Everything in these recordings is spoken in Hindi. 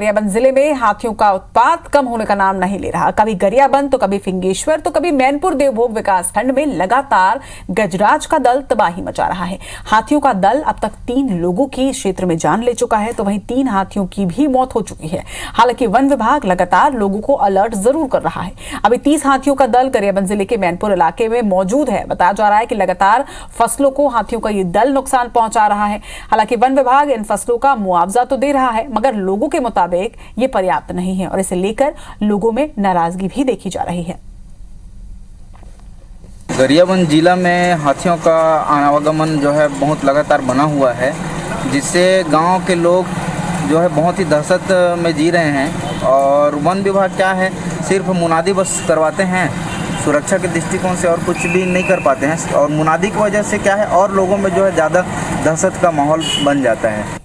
गरियाबंद जिले में हाथियों का उत्पात कम होने का नाम नहीं ले रहा। कभी गरियाबंद तो कभी फिंगेश्वर तो कभी मैनपुर देवभोग विकास खंड में लगातार गजराज का दल तबाही मचा रहा है। हाथियों का दल अब तक 3 लोगों की क्षेत्र में जान ले चुका है, तो वहीं 3 हाथियों की भी मौत हो चुकी है। हालांकि वन विभाग लगातार लोगों को अलर्ट जरूर कर रहा है। अभी 30 हाथियों का दल गरियाबंद जिले के मैनपुर इलाके में मौजूद है। बताया जा रहा है कि लगातार फसलों को हाथियों का ये दल नुकसान पहुंचा रहा है। हालांकि वन विभाग इन फसलों का मुआवजा तो दे रहा है, मगर लोगों के मुताबिक ये पर्याप्त नहीं है और इसे लेकर लोगों में नाराजगी भी देखी जा रही है। गरियाबंद जिला में हाथियों का आवागमन जो है बहुत लगातार बना हुआ है, जिससे गांव के लोग जो है बहुत ही दहशत में जी रहे हैं। और वन विभाग क्या है, सिर्फ मुनादी बस करवाते हैं सुरक्षा के दृष्टिकोण से और कुछ भी नहीं कर पाते हैं। और मुनादी की वजह से क्या है, और लोगों में जो है ज़्यादा दहशत का माहौल बन जाता है।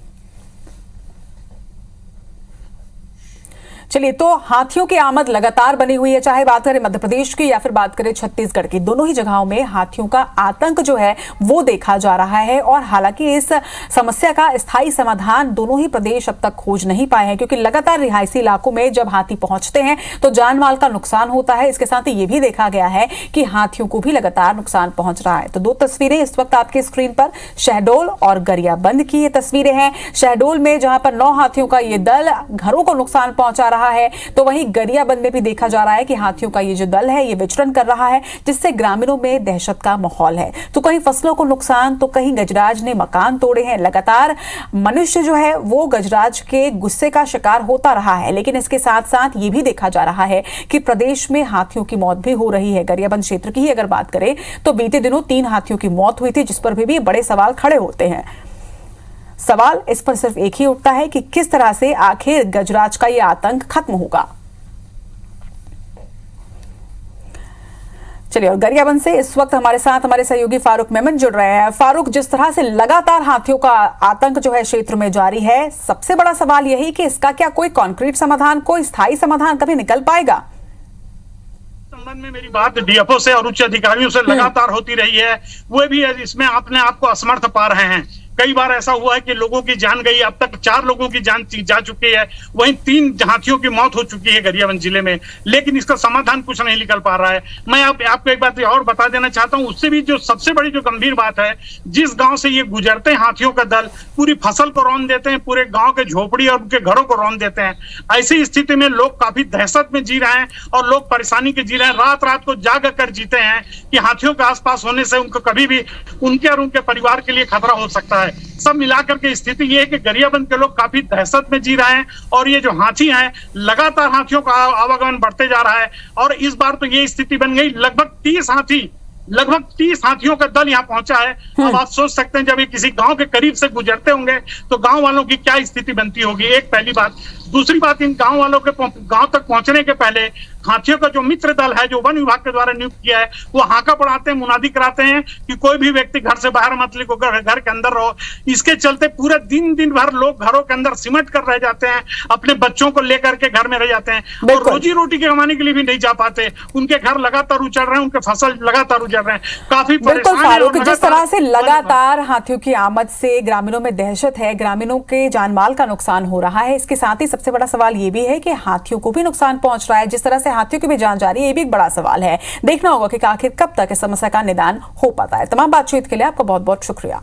चलिए, तो हाथियों की आमद लगातार बनी हुई है, चाहे बात करें मध्य प्रदेश की या फिर बात करें छत्तीसगढ़ की। दोनों ही जगहों में हाथियों का आतंक जो है वो देखा जा रहा है। और हालांकि इस समस्या का स्थायी समाधान दोनों ही प्रदेश अब तक खोज नहीं पाए हैं, क्योंकि लगातार रिहायशी इलाकों में जब हाथी पहुंचते हैं तो जान माल का नुकसान होता है। इसके साथ ही ये भी देखा गया है कि हाथियों को भी लगातार नुकसान पहुंच रहा है। तो 2 तस्वीरें इस वक्त आपके स्क्रीन पर शहडोल और गरियाबंद की ये तस्वीरें हैं। शहडोल में जहां पर 9 हाथियों का ये दल घरों को नुकसान पहुंचा रहा है, तो वहीं गरियाबंद में भी देखा जा रहा है कि हाथियों का ये जो दल है ये विचरण कर रहा है, जिससे ग्रामीणों में दहशत का माहौल है। तो कहीं फसलों को नुकसान तो कहीं गजराज ने मकान तोड़े हैं। लगातार मनुष्य जो है वो गजराज के गुस्से का शिकार होता रहा है। लेकिन इसके साथ साथ ये भी देखा जा रहा है कि प्रदेश में हाथियों की मौत भी हो रही है। गरियाबंद क्षेत्र की ही अगर बात करें तो बीते दिनों 3 हाथियों की मौत हुई थी, जिस पर भी बड़े सवाल खड़े होते हैं। सवाल इस पर सिर्फ एक ही उठता है कि किस तरह से आखिर गजराज का यह आतंक खत्म होगा। चलिए, और गरियाबंद से इस वक्त हमारे साथ हमारे सहयोगी फारूक मेमन जुड़ रहे हैं। फारूक, जिस तरह से लगातार हाथियों का आतंक जो है क्षेत्र में जारी है, सबसे बड़ा सवाल यही कि इसका क्या कोई कॉन्क्रीट समाधान, कोई स्थायी समाधान कभी निकल पाएगा? संबंध में मेरी बात डीएफओ से और उच्च अधिकारियों से लगातार होती रही है। वो भी इसमें अपने आप को असमर्थ पा रहे हैं। कई बार ऐसा हुआ है कि लोगों की जान गई, अब तक 4 लोगों की जान जा चुकी है, वहीं 3 हाथियों की मौत हो चुकी है गरियाबंद जिले में, लेकिन इसका समाधान कुछ नहीं निकल पा रहा है। मैं आपको एक बात और बता देना चाहता हूं, उससे भी जो सबसे बड़ी जो गंभीर बात है, जिस गांव से ये गुजरते हैं हाथियों का दल, पूरी फसल को रौंद देते हैं, पूरे गांव के झोपड़ी और उनके घरों को रौंद देते हैं। ऐसी स्थिति में लोग काफी दहशत में जी रहे हैं और लोग परेशानी के जी रहे हैं। रात रात को जाग कर जीते हैं कि हाथियों के आसपास होने से उनको कभी भी उनके और उनके परिवार के लिए खतरा हो सकता है। सब मिलाकर के स्थिति ये है कि गरियाबंद के लोग काफी दहशत में जी रहे हैं और ये जो हाथी हैं, लगातार हाथियों का आवागमन बढ़ते जा रहा है। और इस बार तो ये स्थिति बन गई, लगभग 30 हाथियों का दल यहाँ पहुंचा है। अब आप सोच सकते हैं, जब ये किसी गांव के करीब से गुजरते होंगे तो गांव वालों की क्या स्थिति बनती होगी। एक पहली बात। दूसरी बात, इन गांव वालों के गांव तक पहुंचने के पहले हाथियों का जो मित्र दल है, जो वन विभाग के द्वारा नियुक्त किया है, वो हाका पढ़ाते हैं, मुनादी कराते हैं कि कोई भी व्यक्ति घर से बाहर मत निकलो, घर के अंदर रहो। इसके चलते पूरे दिन भर लोग घरों के अंदर सिमट कर रह जाते हैं, अपने बच्चों को लेकर के घर में रह जाते हैं और रोजी रोटी के कमाने के लिए भी नहीं जा पाते। उनके घर लगातार उजड़ रहे हैं, उनके फसल लगातार उजड़ रहे हैं, काफी फारूक, जिस तरह से लगातार हाथियों की आमद से ग्रामीणों में दहशत है, ग्रामीणों के जानमाल का नुकसान हो रहा है। इसके साथ ही सबसे बड़ा सवाल ये भी है कि हाथियों को भी नुकसान पहुंच रहा है। जिस तरह से हाथियों की भी जान जा रही है, ये भी एक बड़ा सवाल है। देखना होगा कि आखिर कब तक इस समस्या का निदान हो पाता है। तमाम बातचीत के लिए आपका बहुत बहुत शुक्रिया।